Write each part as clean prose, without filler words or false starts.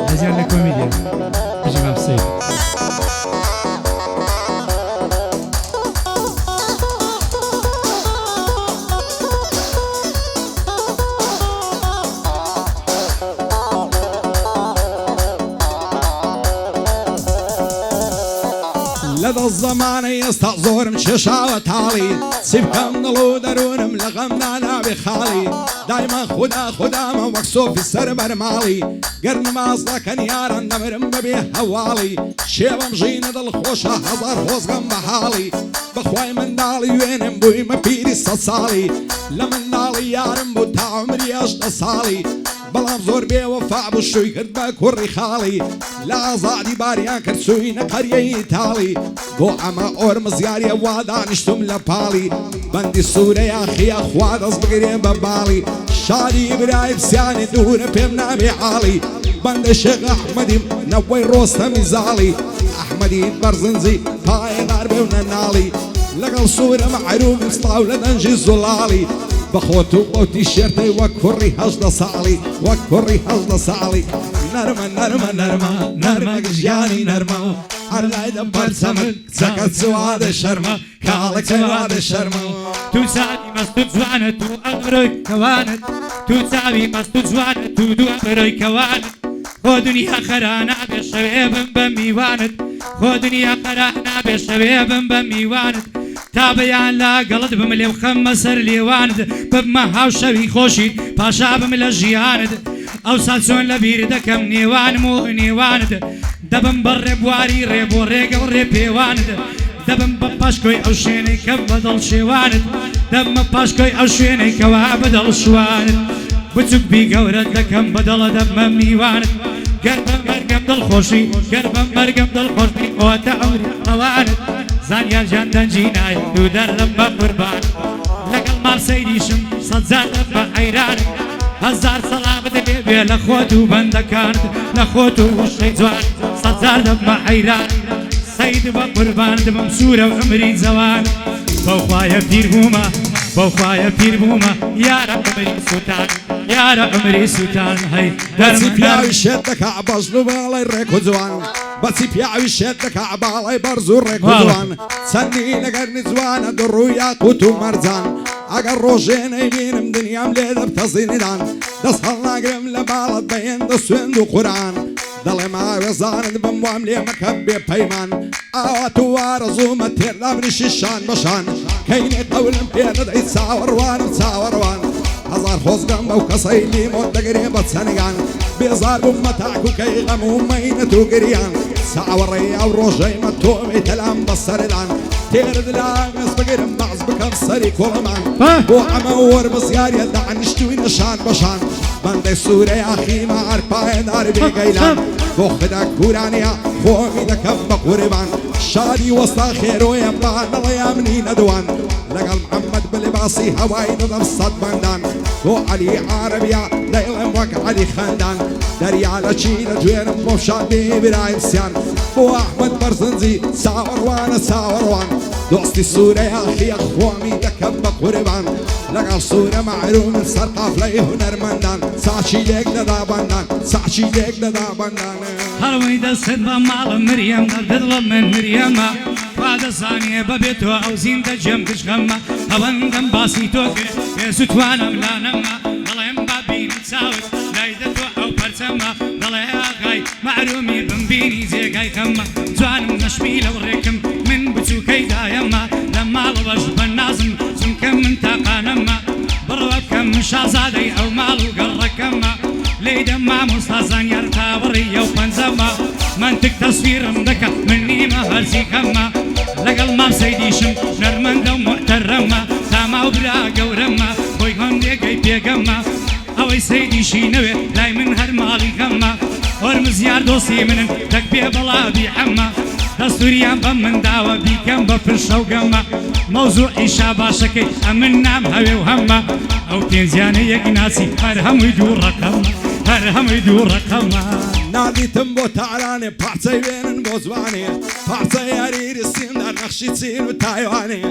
هزيان لكوميديا جماعة بسيط لدى الزمان يستعذر مششا وتالي سيبكم نلو درونم لغمنا نابي خالي دايما خدا ما مكسوف في السربر مالي قرن ما أصلكن يارا نمرم ببيه هوالي شيبم جينا دل خوشا هزار خوزغم بحالي بخواي من دالي وينم بوي ما بيري سالي لمن دالي يارم بو تا عمري أشتا صالي بلام زور بي وفا بشوي كرد بكوري خالي لا زادي باريان كرد سوي نقرية تالي بو عما أورمز ياري وادانشتم لبالي بندي السورة يا أخي أخواد أصبقرين ببالي شادي براي بسياني دون بيمنا بحالي بند الشيخ أحمدي نوي روستا مزالي أحمدي برزنزي باي غاربي وننالي لقل صورة معروف مستاولة ننجي زلالي بخوتو قوتي شيرتي وكوري هجد صالي وكوري هجد صالي نرمة قجياني نرمة عرلاي دبر سمن سكت سواد الشرمة كالك سواد الشرمة تو سابي مستو جوانة تو أمروي كوانت تو سابي مستو جوانة تو دو أمروي كوانت خو دنيا خرانا بشباب بميوانت خو دنيا خرانا بشباب بميوانت تابعان لا قلد بملي وخمسر ليواند بما هاو شوي خوشيد باشا بملا جياند او سالسون لبير دكم نيوان مو نيواند دبم بر بواري ريبو ريق وريبي واند دبم بباشكوي او شيني كبدل شواند دبم باشكوي او شيني كوابدل شواند بتوك بي قورد دكم بدل دبم ميواند قربم مرقم دل خوشي قربم مرقم دل خوشي اوتا عمري قواند زانيال جاندن جيناي دو درم بقربان لقل مال سيديشم صدزار بحيران هزار سلامت بيبي لخوتو بندكانت لخوتو الشيطان صدزار بحيران سيد بقربان دمم سورة وعمري زوان بوخوايا بير بوما يا رب عمري سلطان يا رب عمري سلطان هاي بسي بياوي شدك عباجلو بالي ريكو زوان بسي بياوي شدك عبالي برزو ريكو زوان سني لقرني زوان درو ياقوتو مرزان اگر روشين يبينم دنيا مليدة بتصيندان دسهلنا قرم لبالت بين دسوين دو قرآن دلي ما وزان بموام لي مكبي بيمان اواتو وارزو متير لابنش الشان بشان كيني قولم بيرد اي تساور وان هزار خوزقم بو كسيلي موت قريبة سنغان بيزار بمتاكو كي غمو مينتو قريان ساوري او روجي متومي تلام بصردان تيرد لاغس بقرم بعض بكفصري كولمان بو عمور بصيار يدعن اشتوي نشان بشان بندي سوري اخي ما عرفاي دار بقيلان بو خدا كورانيا خومي دكب بقربان شادي وسط خيرو يبان الله يامني ندوان لقل محمد بلباسي هواي نظم صد بندان بو علي عربيا دايلم وك علي خاندان دري على تشيل جويرم مفشادي برايم سيان بو احمد برزنزي ساور وان دوستي السورة يا اخي اخوامي دكب بقربان لقل صورة معروم سرقاف ليه نرمندان ساشي ليك ددا بندان هلوي دست بمال مريم دبدل من مريم بعد ثانية ببيتو او زين دجم كشغمة هوندم باسيتو يسوتوانا ملانما ضلهم بابين تساوت لايدتو او برسما ضلها غاي معرومي بمبيني زي غاي خما زوان نشميلة وريكم من بتوكي دايما لما لبش بالنازم سمكم من تاقانما بروكم شازادي او مالو قركما ليدا ما مستازان يرتا وريا وبنزما منتك تصوير مدكا مني ما هرسي كما لقل ما سيديشم نرمندا ومحترمة تاما وبرا قورما خوي هم ديقاي بيقما اوي سيديشي نوي لاي من هرمالي كما ورمز يار دوسي منن تكبيه بلا بيحما دستوريان بمن داوا بيكم بفرشو قما موضوعي شاباشكي امن نام هوي وهما او تنزياني يقناسي هرهم يدور رقما نادیتم بۆ تارانێ پارچەی وێنن بۆ جوانێ پارچە یاریری سیندار نەخشی چین و تایوانێ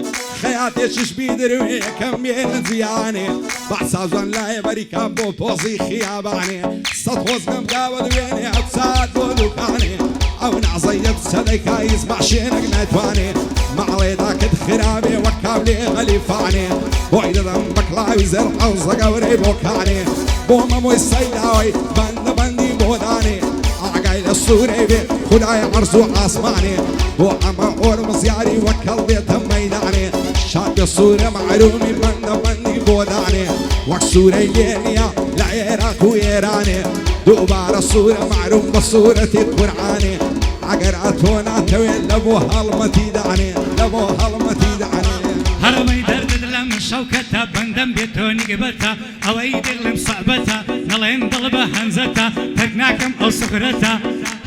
خەیاتێکیش بیدروێ یەکەم بێنە جیانێ باسازوان لایە بەریکا بۆ پۆزی خیابانێ سەد خۆزگەم داوە دوێنێ ئەو چات بۆ دوکانێ ئەو نازەیەت سەدەکاییز باشێنێک نەتوانێ ماڵێدا کت خرابێ وەک کابلێ غەلیفانێ بۆی دەدەم بەکڵاوی زەر حەوزە گەورەی بۆ کانێ بۆ مەمۆی سەیداوی بەندە بەندی بۆ دانێ ئاگای لە سوورەی بێ خودای عەرز و ئاسمانێ بۆ ئەمە ئۆرمزیاری وەک کەڵبێتە مەیدانێ شاد سوورە معرومی بەندە بەندی بۆ دانێ وەک سوورەی لێنیە لە عێراق و ئێرانێ دووبارە سوورە معروم بە سوورەتی قورعانێ ئەگەر ئەتۆ ناتەوێت لە بۆ هەڵمەتی دانێ لە بۆ هەڵمەتی دانێ هەرمەی دەردت لەم شەوکەتە بەندەم بێت تۆ نیگەبەتە ئەوەی دڵم سەعبەتە نەڵێن دڵ بە هەنجەتە تەک ناکەم ئەو سخرەتە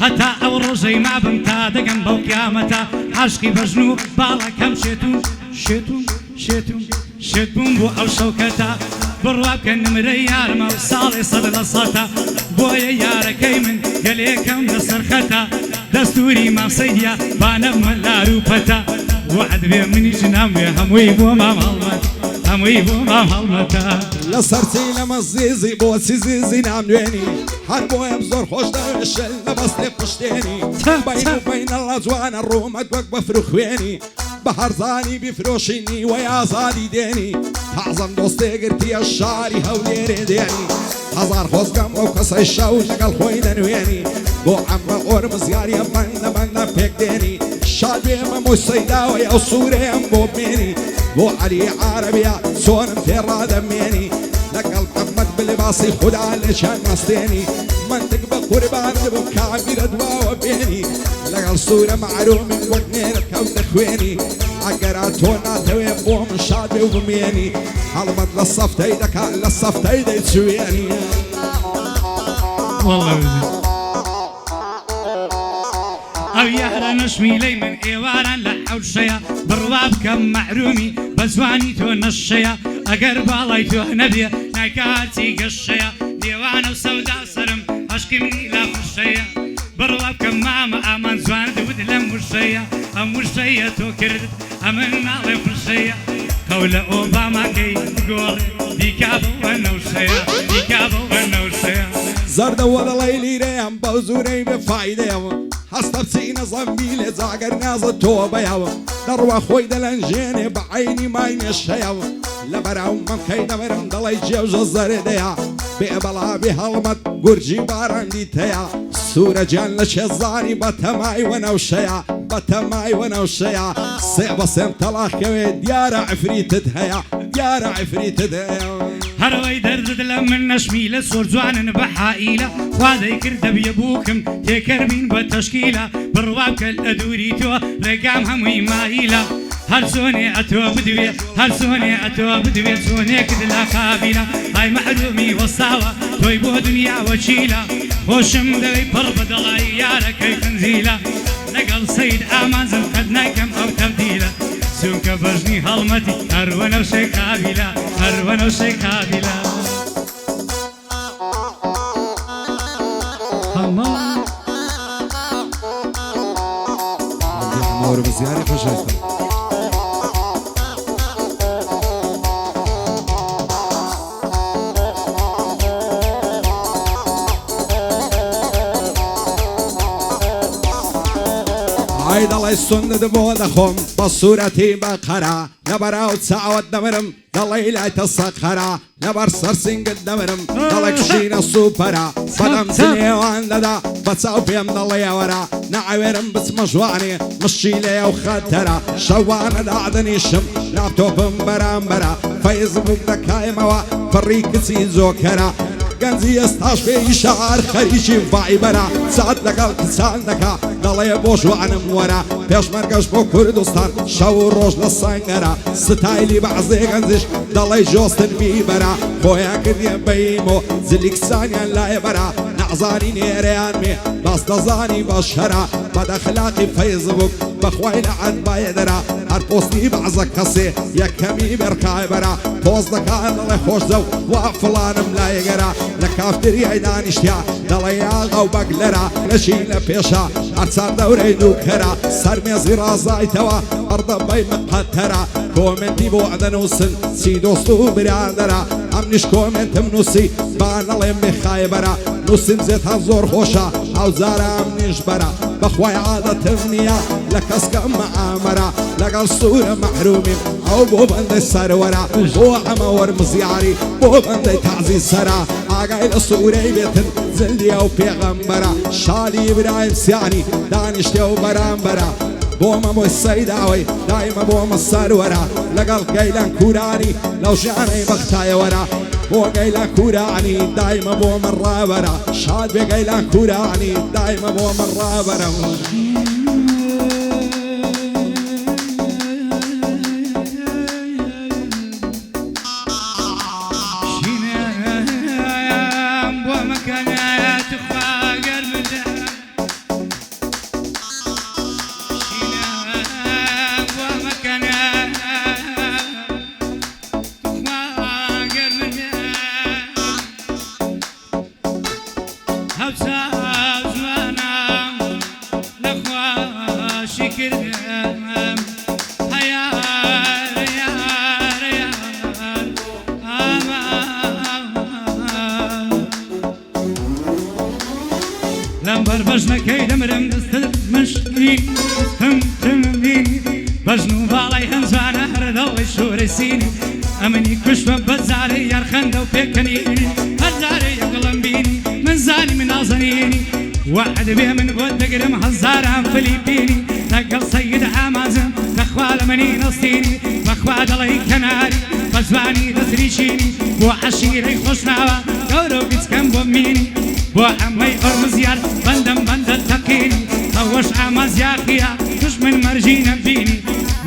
هەتا ئەو ڕۆژەی مابم تا دەگەم بەو قیامەتە عاشقی بەژن و باڵەکەم شێت بووم بۆ ئەو شەوکەتە بڕوا بکە نمرەی یارمە و ساڵێ سەد لە سەتە بۆیە یارەکەی من گەلێکەم لەسەر خەتە دەستوری ماسەیە بانەمە لار و پەتە وعد بێ منیش ناموێ هەمووی بۆ مام هەڵمەت هەمووی بۆ مام هەڵمەتە لە سەرچی لەمە زیزی بۆچی زیزی نامدوێنی هەر بۆیم زۆر خۆش دەشل لە بەستێ پشتێنی بین و بینە لە جوانە ڕوومەت وەک بە فروخوێنی بە هەرزانی بیفرۆشینی وەی ئازادی دێنی تازەم دۆستێگرتیە شاری هەولێرێ دێنی هەزار خۆزگەم ئەو کەسەی شەو لەگەڵ خۆی دەنوێنی بۆ ئەمە ئۆرمزیاریە بەندە بەندە پێک دێنی شاد بێمە مۆسەیداوەی ئەو سوورەیەم بۆ بمێنی بۆ عەلی عارەبیە چۆنم تێڕادەمێنی لەگەڵ قەمەت بلباسی خودا لێچیان مەستێنی منتق بە قوربان دەبم کابیرە دواوە بێنی لەگەڵ سوورە معرومی وەک نێرت کەوت دەخوێنی ئەگەرا تۆ ناتەوێ بۆ من شاد بێ و بمێنی هەڵمەت لە سەفتەی دەکات لە سەفتەی دەیچوێنی ئەو یارە نەشمیلەی من ئێواران لە حەوشەیە بڕوا بکەم معرومی بە جوانی تۆ نەشەیە ئەگەر باڵای تۆ نەبێ ناکاتی گەشەیە دێوانە و سەودا سرم عەشقی منی لا خوشەیە بڕوا بکەم مامە ئامان جوان دەود لەم وشەیە ئەم وشەیە تۆ کردت ئەمن ناڵێ خوشەیە قەولە ئۆباماکەی گۆڕێ دیکا بەوە نەوشەیە دیکا بەوە نەوشەیە زەردەوە دەڵی لیرەیەم بەو زورەی بفایدەیەوە هەستە بچینە زەمبیلێ جاگەر نازە تۆ بەیەوە دەڕوا خۆی دەلەنجێنێ بە عینی مای نێشەیەوە لە بەراو مەمکەی دەبەرم دەڵی جێوژە زەرێدەیە بێ بەڵا بێ هەڵمەت گورجی باڕەندی تەیە سوورە گیان لە چێزانی بە تەمای وەنەوشەیە بە تەمای وەنەوشەیە سێ بە سێم تەلاقەوێ دیارە عفریتت هەیە دیارە عفریتت هەیە هەرەوەی دەردت لە من نەشمیلە سۆر جوانن بە حائیلە خوا دەیکردە بێ بووکم تێکەربین بە تەشکیلە بڕوا بکە لە دووری تۆ ڕێگام هەمووی مایلە هەر چۆنێ ئەتۆ بدوێ هەر چۆنێ ئەتۆ بدوێت چۆنێکت لە قابیلە ئای مەحرومی وەساوە تۆی بۆ دنیا وەچیلە خۆشم دەوەی پڕ بە دەڵای یارەکەی خنزیلە لەگەڵ سەید ئامانزم قەت ناکەم ئەو تەبدیلە چونکە بەژنی هەڵمەتی هەروەنەوشەی قابیلە هەروەنەوشەی قابیلە ئۆرمزیاری خۆشەویستم ئای دەڵی سوندت بۆ دەخۆم بە سوورەتی بەقەرە لەبەراو چاوت دەمرم دەڵی لایتە سەقەرە لەبەر سەرسینگت دەمرم دەڵێک شینە سوپەرە بەدەم جنێوان دەدا بە چاو پێم دەڵێوەرە نەعوێرم بچمە ژوانێ مشی لێ و خەتەرە شەوانە دادەنیشم لاپتۆپم بەرامبەرە فەیسبوک دەکایمەوە پڕی کچی جۆکەرە گەنجی ئێستاش پێی شار خەریکی ڤایبەرە چات لەگەڵ کچان دەکا دەڵێ بۆ ژوانم وەرە پێشمەرگەش بۆ کوردستان شەو و ڕۆژ لە سەنگەرە ستایلی بەعزێ گەنجش دەڵێ جۆستن بیبەرە خۆیان کردیە بەیمۆ جلی کچانیان لایبەرە نەعزانی نێرەیان مێ باس دەزانی بەشەرە بەدەخلاقی فەیسبوک بەخوای لە عەدبایە دەرا هەر پۆستی بەعزە کەسێ یەکەمی بێرکای بەرا پۆز دەکات دەڵێ خۆشدە و وا فڵانم لایەگەرا لە کافتریای دانیشتیا دەڵێ یاغا و بەگلەرا لەشی لە پێشە هەرچار دەورەی دووکەرا سەرمێزی ڕازایتەوە ئەردەبەی مقەتەرا کۆمنتی بۆ ئەدەنووسن چی دۆست و برادەرا ئەمنیش کۆمنتم نووسی با نەڵێم بێخایە بەرا نووسم زێتە زۆر خۆشە ئەوزارە ئەمنیش بەرە بەخوای عادەتم نییە لە کەسکەم مەعامەرە لەگەڵ سوورە مەحرومیم ئەو بۆ بەندەی سەروەرە بۆ ئەمە وەرمزیاری بۆ بەندەی تەعزی سەرا ئاگای لە سوورەی بێتن زندیە و پێغەمبەرە شالی ئیبراهیم سیانی دانیشتێ و بەرامبەرە بۆمە بۆی سەیداوەی دایمە بۆمە سەروەرە لەگەڵ گەیلان کوورانی لەو ژیانەی بەختایەوەرە بۆ گەیلان کوورانی دایمە بۆمە ڕابەرە شاد بێ گەیلان کوورانی دایمە بۆمە ڕابەرە لەمبەر بەژنەکەی دەمرم دەستت مشکین تمتمبینی بەژن و باڵای هەنجانە هەردەڵی شوورەسینی ئەمنی کوشبە بەجارەی یارخەندە و پێکەنینی هەرجارەی یەکڵم بینی من زانی من نازەنینی وعد بێ من بۆت دەگرم هەزاران فلیپینی لەگەڵ سەید ئامازم دەخوا لە منی نەستینی بەخوا دەڵی کەناری بە زوانی دەتریچینی بۆ عەشیرەی خۆشناوە گەورە و بیچکەم بۆ مینی بۆ ئەمەی ئۆرمزیار بەندەم بەندە تەقینی ئەوەش ئامازیاقیە توش من مەرجی نەبینی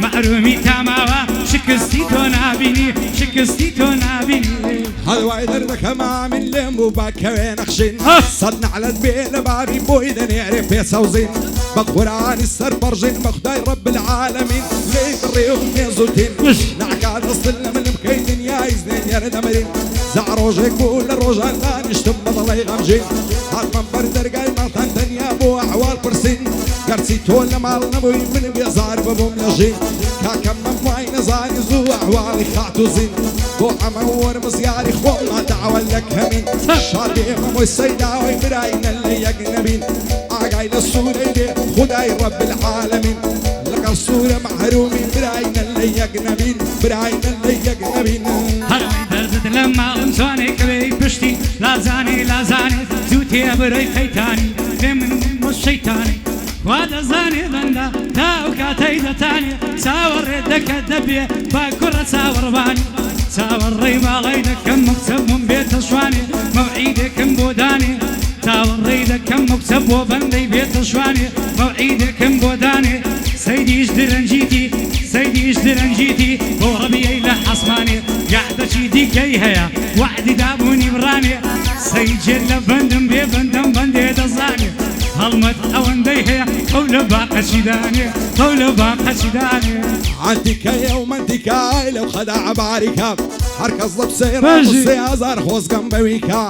مەحرومی تاماوە شکستی تۆ نابینی شکستی تۆ نابینی هەڵوای دەردەکەما من لێم بوو باکەوێ نەخشین سەد نەعلەت بێ لە بابی بۆی دەنێرێ پێسەوزین بە قورانی سەر بەڕژین بە خودای ڕەب العالەمین لێی بڕێ و نێزوتین ناکات دەستن لە من بکەی دنیای زنێنێرە دەمرین زە ڕۆژێک بوو لە ڕۆژان دانیشتم بە دەڵی غەمژین هاتمەم بەر دەرگای ماڵتان تەنیا بۆ ئەحوال پرسین گەرچی تۆ لە ماڵ نەبووی من بێزار ببووم لە ژین کاکەم مەموای نەزانی زوو ئەحواڵی خات و زین بۆ ئەمە وەرمزیاری خۆڵا داوە لە کەمین شادێ مەمۆی سەیداوەی براینە لە یەک نەبین ئاگای لە سوورەی بێ خودای ڕەب العالەمین لەگەڵ سوورە مەحرومی براینە لە یەک نەبین براینە لە یەک نەبین هەرمی دەردت لە ماڵم جوانێ کەوێی پشتی لازانێ لازانێ زوو تێبڕۆی خەیتانی لێ من بۆ شەیتانی وا دەزانێ بەندە تاو کاتەی دەتانێ چاوەڕێ دەکەت دەبێ با کوڕە چاوەڕوانی چاوەڕێی ماڵی دەکەم مەکسەبم بێتە شوانێ مەوعیدێکم بۆ دانێ چاوەڕێی دەکەم مەکسەب بۆ بەندەی بێتە شوانێ مەوعیدێکم بۆ دانێ سەیدیش درەنجیتی سەیدیش درەنجیتی بۆ ڕەبیەی لە حەسمانێ یاعدەچی دیکەی هەیە وعدی دابوونی بڕانێ سەیجێت لە بەندم بێ بەندەم بەندێ دەزانێ هەڵمەت ئەوەندەی هەیە ئەو لە باقەچی دانێ ئەو لە باقەچی دانێ عەندیکەیە و مەندیکای لەو خەداع باریکە هەرکەس لە قسەی سێ هەزار خۆزگەم بەویکە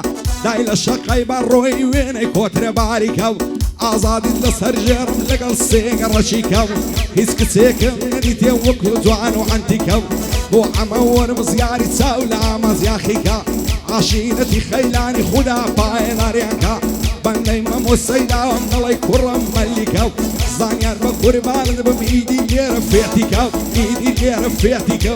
دای لە شەقەی بەڕۆی وێنەی کۆترە باریکە و ئازادیت لەسەر ژێرم لەگەڵ سێگە ڕەشیکە و هیچ کچێکم نەدیتێ وەکو جوان و عەنتیکە و بۆ ئەمە وەرمزیاری چاو لە ئامازیاخیکە عاشینەتی خەیلانی خودا پایەداریانکە بەندەی مەمۆ سەیداوەم دەڵی کوڕم مەلیکە و زانیار بە قوربانت بم ئیدی لێرە فێتیکە و ئیدی لێرە فێتیکە